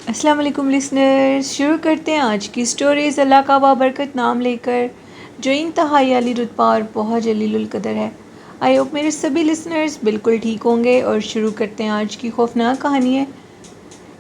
السلام علیکم لسنرز، شروع کرتے ہیں آج کی سٹوریز اللہ کا بابرکت نام لے کر جو انتہائی عالی رتبہ اور بہت جلیل القدر ہے۔ آئی ہوپ میرے سبھی لسنرز بالکل ٹھیک ہوں گے، اور شروع کرتے ہیں آج کی خوفناک کہانی ہے۔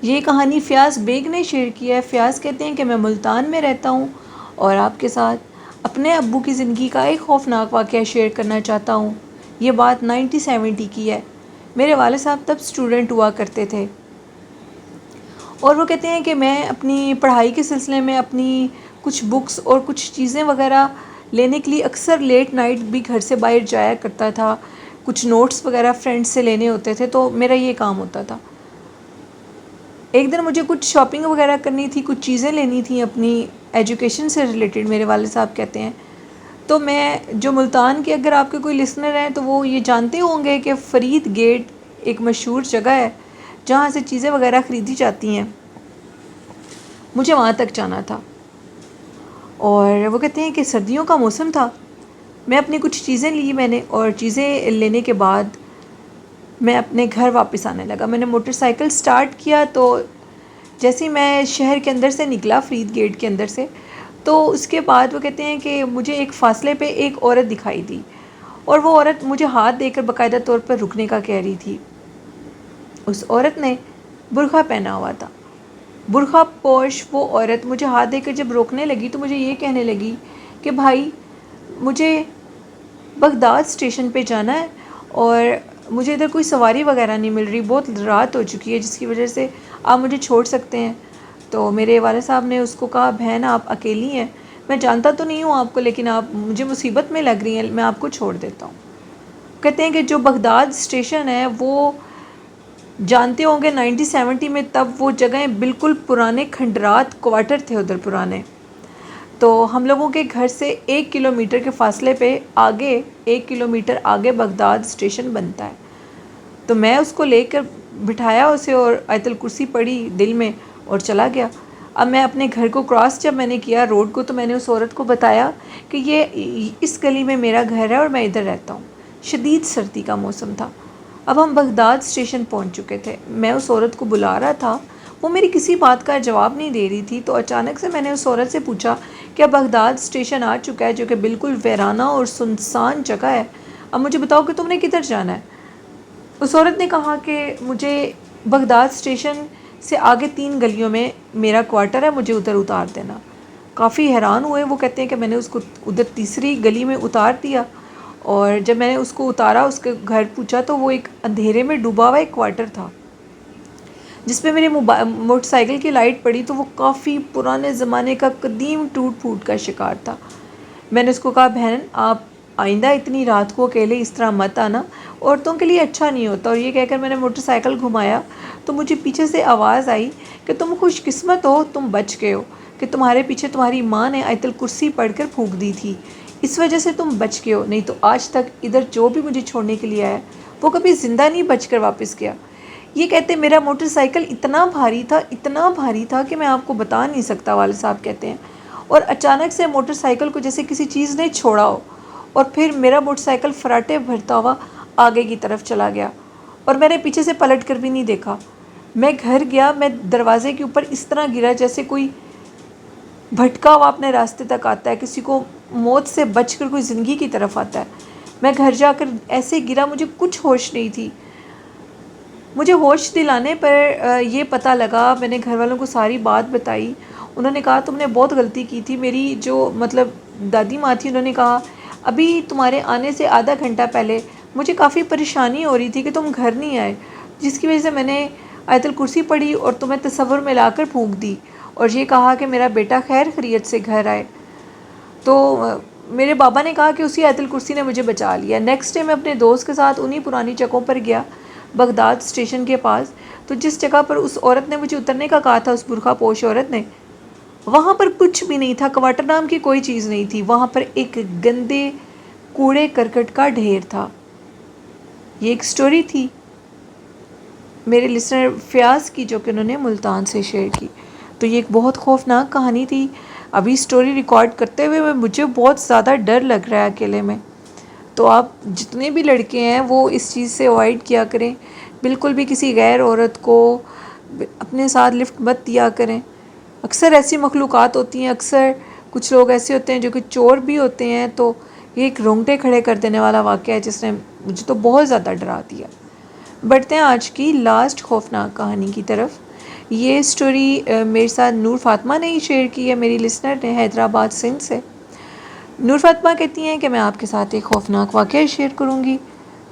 یہ کہانی فیاض بیگ نے شیئر کی ہے۔ فیاض کہتے ہیں کہ میں ملتان میں رہتا ہوں اور آپ کے ساتھ اپنے ابو کی زندگی کا ایک خوفناک واقعہ شیئر کرنا چاہتا ہوں۔ یہ بات 1970 کی ہے۔ میرے والد صاحب تب اسٹوڈنٹ ہوا کرتے تھے، اور وہ کہتے ہیں کہ میں اپنی پڑھائی کے سلسلے میں اپنی کچھ بکس اور کچھ چیزیں وغیرہ لینے کے لیے اکثر لیٹ نائٹ بھی گھر سے باہر جایا کرتا تھا۔ کچھ نوٹس وغیرہ فرینڈ سے لینے ہوتے تھے، تو میرا یہ کام ہوتا تھا۔ ایک دن مجھے کچھ شاپنگ وغیرہ کرنی تھی، کچھ چیزیں لینی تھیں اپنی ایجوکیشن سے ریلیٹڈ، میرے والد صاحب کہتے ہیں۔ تو میں جو ملتان کے، اگر آپ کے کوئی لسنر ہیں تو وہ یہ جانتے ہوں گے کہ فرید گیٹ ایک مشہور جگہ ہے جہاں سے چیزیں وغیرہ خریدی جاتی ہیں۔ مجھے وہاں تک جانا تھا، اور وہ کہتے ہیں کہ سردیوں کا موسم تھا۔ میں اپنی کچھ چیزیں لی میں نے، اور چیزیں لینے کے بعد میں اپنے گھر واپس آنے لگا۔ میں نے موٹر سائیکل سٹارٹ کیا، تو جیسے ہی میں شہر کے اندر سے نکلا، فرید گیٹ کے اندر سے، تو اس کے بعد وہ کہتے ہیں کہ مجھے ایک فاصلے پہ ایک عورت دکھائی دی، اور وہ عورت مجھے ہاتھ دے کر باقاعدہ طور پر رکنے کا کہہ رہی تھی۔ اس عورت نے برقع پہنا ہوا تھا۔ برقع پوش وہ عورت مجھے ہاتھ دے کر جب روکنے لگی تو مجھے یہ کہنے لگی کہ بھائی، مجھے بغداد اسٹیشن پہ جانا ہے، اور مجھے ادھر کوئی سواری وغیرہ نہیں مل رہی، بہت رات ہو چکی ہے، جس کی وجہ سے آپ مجھے چھوڑ سکتے ہیں۔ تو میرے والد صاحب نے اس کو کہا، بہن آپ اکیلی ہیں، میں جانتا تو نہیں ہوں آپ کو، لیکن آپ مجھے مصیبت میں لگ رہی ہیں، میں آپ کو چھوڑ دیتا ہوں۔ کہتے ہیں کہ جو بغداد اسٹیشن ہے وہ جانتے ہوں گے 1970 میں تب وہ جگہیں بالکل پرانے کھنڈرات کوارٹر تھے ادھر پرانے۔ تو ہم لوگوں کے گھر سے 1 کلومیٹر کے فاصلے پہ آگے، 1 کلومیٹر آگے بغداد اسٹیشن بنتا ہے۔ تو میں اس کو لے کر بٹھایا اسے، اور آیت الکرسی پڑھی دل میں اور چلا گیا۔ اب میں اپنے گھر کو کراس جب میں نے کیا روڈ کو، تو میں نے اس عورت کو بتایا کہ یہ اس گلی میں میرا گھر ہے اور میں ادھر رہتا ہوں۔ شدید سردی کا موسم تھا۔ اب ہم بغداد اسٹیشن پہنچ چکے تھے۔ میں اس عورت کو بلا رہا تھا، وہ میری کسی بات کا جواب نہیں دے رہی تھی۔ تو اچانک سے میں نے اس عورت سے پوچھا کہ بغداد اسٹیشن آ چکا ہے، جو کہ بالکل ویرانہ اور سنسان جگہ ہے، اب مجھے بتاؤ کہ تم نے کدھر جانا ہے۔ اس عورت نے کہا کہ مجھے بغداد اسٹیشن سے آگے 3 گلیوں میں میرا کوارٹر ہے، مجھے ادھر اتار دینا۔ کافی حیران ہوئے وہ، کہتے ہیں کہ میں نے اس کو ادھر تیسری گلی میں اتار دیا، اور جب میں نے اس کو اتارا، اس کے گھر پوچھا، تو وہ ایک اندھیرے میں ڈوبا ہوا ایک کوارٹر تھا، جس پہ میری موٹر سائیکل کی لائٹ پڑی تو وہ کافی پرانے زمانے کا قدیم ٹوٹ پھوٹ کا شکار تھا۔ میں نے اس کو کہا، بہن آپ آئندہ اتنی رات کو اکیلے اس طرح مت آنا، عورتوں کے لیے اچھا نہیں ہوتا۔ اور یہ کہہ کر میں نے موٹر سائیکل گھمایا، تو مجھے پیچھے سے آواز آئی کہ تم خوش قسمت ہو، تم بچ گئے ہو، کہ تمہارے پیچھے تمہاری ماں نے آیت الکرسی پڑھ کر پھونک دی تھی، اس وجہ سے تم بچ گئے ہو، نہیں تو آج تک ادھر جو بھی مجھے چھوڑنے کے لیے آیا وہ کبھی زندہ نہیں بچ کر واپس گیا۔ یہ کہتے میرا موٹر سائیکل اتنا بھاری تھا، اتنا بھاری تھا کہ میں آپ کو بتا نہیں سکتا، والد صاحب کہتے ہیں۔ اور اچانک سے موٹر سائیکل کو جیسے کسی چیز نے چھوڑا ہو، اور پھر میرا موٹر سائیکل فراٹے بھرتا ہوا آگے کی طرف چلا گیا، اور میں نے پیچھے سے پلٹ کر بھی نہیں دیکھا۔ میں گھر گیا، میں دروازے کے اوپر اس طرح گرا جیسے کوئی بھٹکا ہوا اپنے راستے تک آتا ہے، کسی کو موت سے بچ کر کوئی زندگی کی طرف آتا ہے۔ میں گھر جا کر ایسے گرا، مجھے کچھ ہوش نہیں تھی۔ مجھے ہوش دلانے پر یہ پتہ لگا، میں نے گھر والوں کو ساری بات بتائی۔ انہوں نے کہا تم نے بہت غلطی کی تھی۔ میری جو دادی ماں تھی، انہوں نے کہا ابھی تمہارے آنے سے آدھا گھنٹہ پہلے مجھے کافی پریشانی ہو رہی تھی کہ تم گھر نہیں آئے، جس کی وجہ سے میں نے آیت الکرسی پڑھی اور تمہیں تصور میں لا کر پھونک دی، اور یہ کہا کہ میرا بیٹا خیر خیریت سے گھر آئے۔ تو میرے بابا نے کہا کہ اسی آیت الکرسی نے مجھے بچا لیا۔ نیکسٹ ڈے میں اپنے دوست کے ساتھ انہی پرانی جگہوں پر گیا، بغداد اسٹیشن کے پاس۔ تو جس جگہ پر اس عورت نے مجھے اترنے کا کہا تھا، اس برقع پوش عورت نے، وہاں پر کچھ بھی نہیں تھا، کوارٹر نام کی کوئی چیز نہیں تھی، وہاں پر ایک گندے کوڑے کرکٹ کا ڈھیر تھا۔ یہ ایک سٹوری تھی میرے لسنر فیاض کی، جو کہ انہوں نے ملتان سے شیئر کی۔ تو یہ ایک بہت خوفناک کہانی تھی۔ ابھی سٹوری ریکارڈ کرتے ہوئے مجھے بہت زیادہ ڈر لگ رہا ہے اکیلے میں۔ تو آپ جتنے بھی لڑکے ہیں وہ اس چیز سے اوائڈ کیا کریں، بالکل بھی کسی غیر عورت کو اپنے ساتھ لفٹ مت دیا کریں. اکثر ایسی مخلوقات ہوتی ہیں، اکثر کچھ لوگ ایسے ہوتے ہیں جو کہ چور بھی ہوتے ہیں. تو یہ ایک رونگٹے کھڑے کر دینے والا واقعہ ہے جس نے مجھے تو بہت زیادہ ڈرا دیا. بڑھتے ہیں آج کی لاسٹ خوفناک کہانی کی طرف. یہ سٹوری میرے ساتھ نور فاطمہ نے ہی شیئر کی ہے، میری لسنر نے، حیدرآباد سندھ سے. نور فاطمہ کہتی ہیں کہ میں آپ کے ساتھ ایک خوفناک واقعہ شیئر کروں گی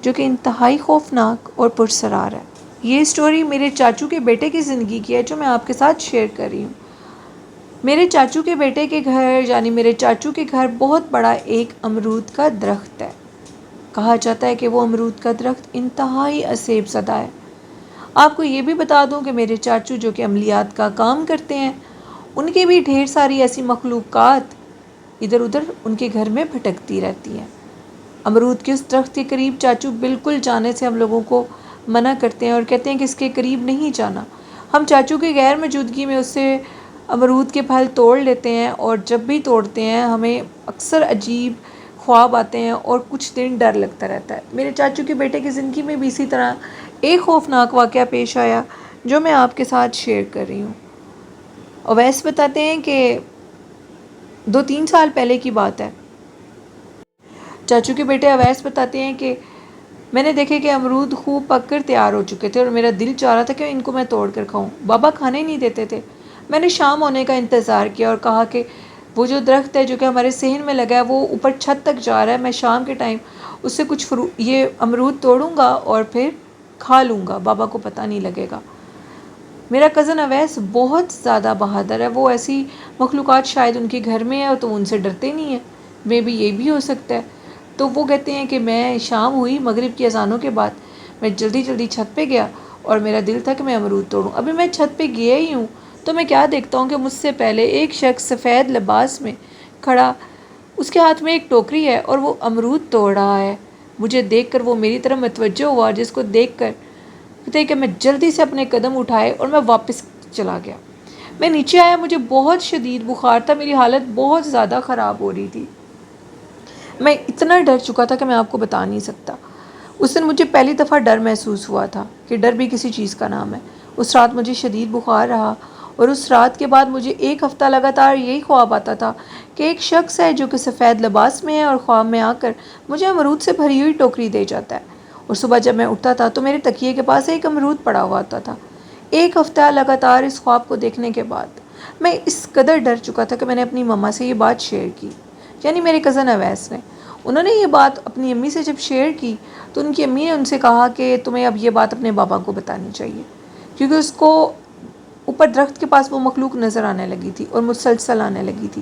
جو کہ انتہائی خوفناک اور پرسرار ہے. یہ سٹوری میرے چاچو کے بیٹے کی زندگی کی ہے جو میں آپ کے ساتھ شیئر کر رہی ہوں. میرے چاچو کے بیٹے کے گھر یعنی میرے چاچو کے گھر بہت بڑا ایک امرود کا درخت ہے. کہا جاتا ہے کہ وہ امرود کا درخت انتہائی اسیب زدہ ہے. آپ کو یہ بھی بتا دوں کہ میرے چاچو جو کہ عملیات کا کام کرتے ہیں، ان کی بھی ڈھیر ساری ایسی مخلوقات ادھر ادھر ان کے گھر میں بھٹکتی رہتی ہیں. امرود کے اس درخت کے قریب چاچو بالکل جانے سے ہم لوگوں کو منع کرتے ہیں اور کہتے ہیں کہ اس کے قریب نہیں جانا. ہم چاچو کی غیر موجودگی میں اس سے امرود کے پھل توڑ لیتے ہیں، اور جب بھی توڑتے ہیں ہمیں اکثر عجیب خواب آتے ہیں اور کچھ دن ڈر لگتا رہتا ہے. میرے چاچو کے بیٹے کی زندگی میں بھی اسی طرح ایک خوفناک واقعہ پیش آیا جو میں آپ کے ساتھ شیئر کر رہی ہوں. اویس بتاتے ہیں کہ 2-3 سال پہلے کی بات ہے. چاچو کے بیٹے اویس بتاتے ہیں کہ میں نے دیکھے کہ امرود خوب پک کر تیار ہو چکے تھے اور میرا دل چاہ رہا تھا کہ ان کو میں توڑ کر کھاؤں. بابا کھانے نہیں دیتے تھے. میں نے شام ہونے کا انتظار کیا اور کہا کہ وہ جو درخت ہے جو کہ ہمارے صحن میں لگا ہے وہ اوپر چھت تک جا رہا ہے، میں شام کے ٹائم اس سے کچھ یہ امرود توڑوں گا اور پھر کھا لوں گا، بابا کو پتہ نہیں لگے گا. میرا کزن اویس بہت زیادہ بہادر ہے. وہ ایسی مخلوقات شاید ان کے گھر میں ہے تو ان سے ڈرتے نہیں ہیں. میں بھی یہ بھی ہو سکتا ہے. تو وہ کہتے ہیں کہ میں شام ہوئی مغرب کی اذانوں کے بعد میں جلدی جلدی چھت پہ گیا اور میرا دل تھا کہ میں امرود توڑوں. ابھی میں چھت پہ گیا ہی ہوں تو میں کیا دیکھتا ہوں کہ مجھ سے پہلے ایک شخص سفید لباس میں کھڑا، اس کے ہاتھ میں ایک ٹوکری ہے اور وہ امرود توڑ رہا ہے. مجھے دیکھ کر وہ میری طرف متوجہ ہوا، جس کو دیکھ کر کہتے ہیں کہ میں جلدی سے اپنے قدم اٹھائے اور میں واپس چلا گیا. میں نیچے آیا، مجھے بہت شدید بخار تھا، میری حالت بہت زیادہ خراب ہو رہی تھی. میں اتنا ڈر چکا تھا کہ میں آپ کو بتا نہیں سکتا. اس دن مجھے پہلی دفعہ ڈر محسوس ہوا تھا کہ ڈر بھی کسی چیز کا نام ہے. اس رات مجھے شدید بخار رہا اور اس رات کے بعد مجھے 1 ہفتہ لگاتار یہی خواب آتا تھا کہ ایک شخص ہے جو کہ سفید لباس میں ہے اور خواب میں آ کر مجھے امرود سے بھری ہوئی ٹوکری دے جاتا ہے. اور صبح جب میں اٹھتا تھا تو میرے تکیے کے پاس ایک امرود پڑا ہوا ہوتا تھا. 1 ہفتہ لگاتار اس خواب کو دیکھنے کے بعد میں اس قدر ڈر چکا تھا کہ میں نے اپنی مما سے یہ بات شیئر کی، یعنی میرے کزن اویس نے. انہوں نے یہ بات اپنی امی سے جب شیئر کی تو ان کی امی نے ان سے کہا کہ تمہیں اب یہ بات اپنے بابا کو بتانی چاہیے، کیونکہ اس کو اوپر درخت کے پاس وہ مخلوق نظر آنے لگی تھی اور مسلسل آنے لگی تھی.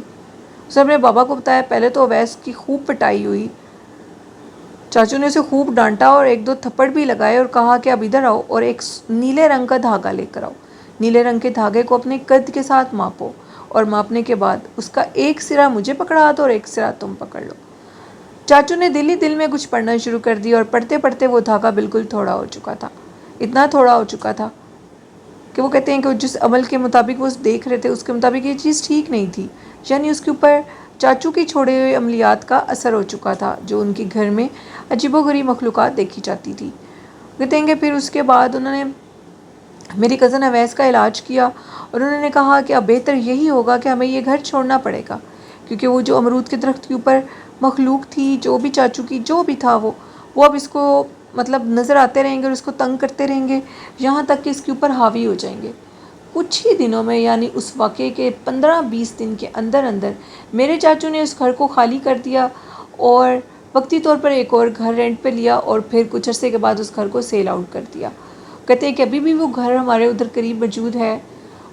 اس نے اپنے بابا کو بتایا. پہلے تو اویس کی خوب پٹائی ہوئی. چاچو نے اسے خوب ڈانٹا اور 1-2 تھپڑ بھی لگائے اور کہا کہ اب ادھر آؤ اور ایک نیلے رنگ کا دھاگا لے کر آؤ. نیلے رنگ کے دھاگے کو اپنے قد کے ساتھ ماپو اور ماپنے کے بعد اس کا ایک سرا مجھے پکڑا دو اور ایک سرا تم پکڑ لو. چاچو نے دل ہی دل میں کچھ پڑھنا شروع کر دیا اور پڑھتے پڑھتے وہ دھاگا بالکل تھوڑا ہو چکا تھا. اتنا تھوڑا ہو چکا تھا کہ وہ کہتے ہیں کہ جس عمل کے مطابق وہ دیکھ رہے تھے اس کے مطابق یہ چیز ٹھیک نہیں تھی. یعنی اس کے اوپر چاچو کی چھوڑے ہوئے عملیات کا اثر ہو چکا تھا جو ان کے گھر میں عجیب و غریب مخلوقات دیکھی جاتی تھی. کہتے ہیں کہ پھر اس کے بعد انہوں نے میری کزن اویس کا علاج کیا اور انہوں نے کہا کہ اب بہتر یہی ہوگا کہ ہمیں یہ گھر چھوڑنا پڑے گا، کیونکہ وہ جو امرود کے درخت کے اوپر مخلوق تھی، جو بھی چاچو کی جو بھی تھا وہ اب اس کو مطلب نظر آتے رہیں گے اور اس کو تنگ کرتے رہیں گے یہاں تک کہ اس کے اوپر حاوی ہو جائیں گے. کچھ ہی دنوں میں یعنی اس واقعے کے 15-20 دن کے اندر اندر میرے چاچو نے اس گھر کو خالی کر دیا اور وقتی طور پر ایک اور گھر رینٹ پہ لیا اور پھر کچھ عرصے کے بعد اس گھر کو سیل آؤٹ کر دیا. کہتے ہیں کہ ابھی بھی وہ گھر ہمارے ادھر قریب موجود ہے.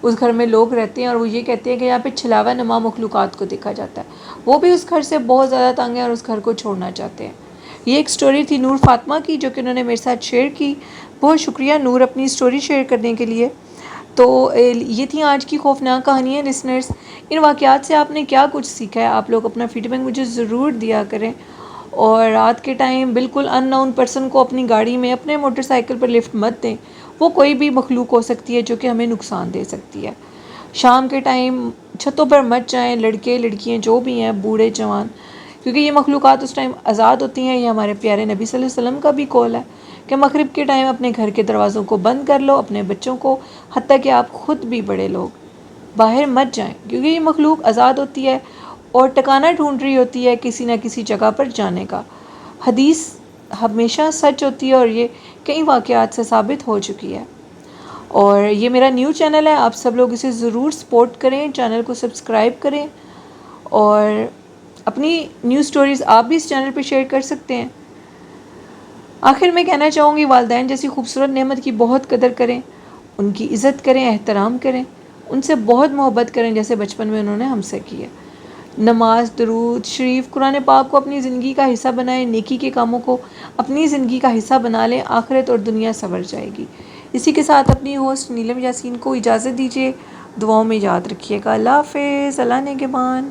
اس گھر میں لوگ رہتے ہیں اور وہ یہ کہتے ہیں کہ یہاں پہ چھلاوا نما مخلوقات کو دیکھا جاتا ہے. وہ بھی اس گھر سے بہت زیادہ تنگ ہیں اور اس گھر کو چھوڑنا چاہتے ہیں. یہ ایک سٹوری تھی نور فاطمہ کی جو کہ انہوں نے میرے ساتھ شیئر کی. بہت شکریہ نور اپنی سٹوری شیئر کرنے کے لیے. تو یہ تھی آج کی خوفناک کہانیاں لسنرز. ان واقعات سے آپ نے کیا کچھ سیکھا ہے؟ آپ لوگ اپنا فیڈ بیک مجھے ضرور دیا کریں. اور رات کے ٹائم بالکل ان نون پرسن کو اپنی گاڑی میں اپنے موٹر سائیکل پر لفٹ مت دیں. وہ کوئی بھی مخلوق ہو سکتی ہے جو کہ ہمیں نقصان دے سکتی ہے. شام کے ٹائم چھتوں پر مت جائیں، لڑکے لڑکیاں جو بھی ہیں، بوڑھے جوان، کیونکہ یہ مخلوقات اس ٹائم آزاد ہوتی ہیں. یہ ہمارے پیارے نبی صلی اللہ علیہ وسلم کا بھی قول ہے کہ مغرب کے ٹائم اپنے گھر کے دروازوں کو بند کر لو، اپنے بچوں کو، حتیٰ کہ آپ خود بھی بڑے لوگ باہر مت جائیں، کیونکہ یہ مخلوق آزاد ہوتی ہے اور ٹکانہ ڈھونڈ رہی ہوتی ہے کسی نہ کسی جگہ پر جانے کا۔ حدیث ہمیشہ سچ ہوتی ہے اور یہ کئی واقعات سے ثابت ہو چکی ہے۔ اور یہ میرا نیو چینل ہے، آپ سب لوگ اسے ضرور سپورٹ کریں، چینل کو سبسکرائب کریں، اور اپنی نیو سٹوریز آپ بھی اس چینل پہ شیئر کر سکتے ہیں۔ آخر میں کہنا چاہوں گی، والدین جیسی خوبصورت نعمت کی بہت قدر کریں، ان کی عزت کریں، احترام کریں، ان سے بہت محبت کریں جیسے بچپن میں انہوں نے ہم سے کی ہے۔ نماز، درود شریف، قرآن پاک کو اپنی زندگی کا حصہ بنائیں، نیکی کے کاموں کو اپنی زندگی کا حصہ بنا لیں، آخرت اور دنیا سنور جائے گی۔ اسی کے ساتھ اپنی ہوسٹ نیلم یاسین کو اجازت دیجیے، دعاؤں میں یاد رکھیے گا۔ اللہ حافظ، اللہ نگہبان۔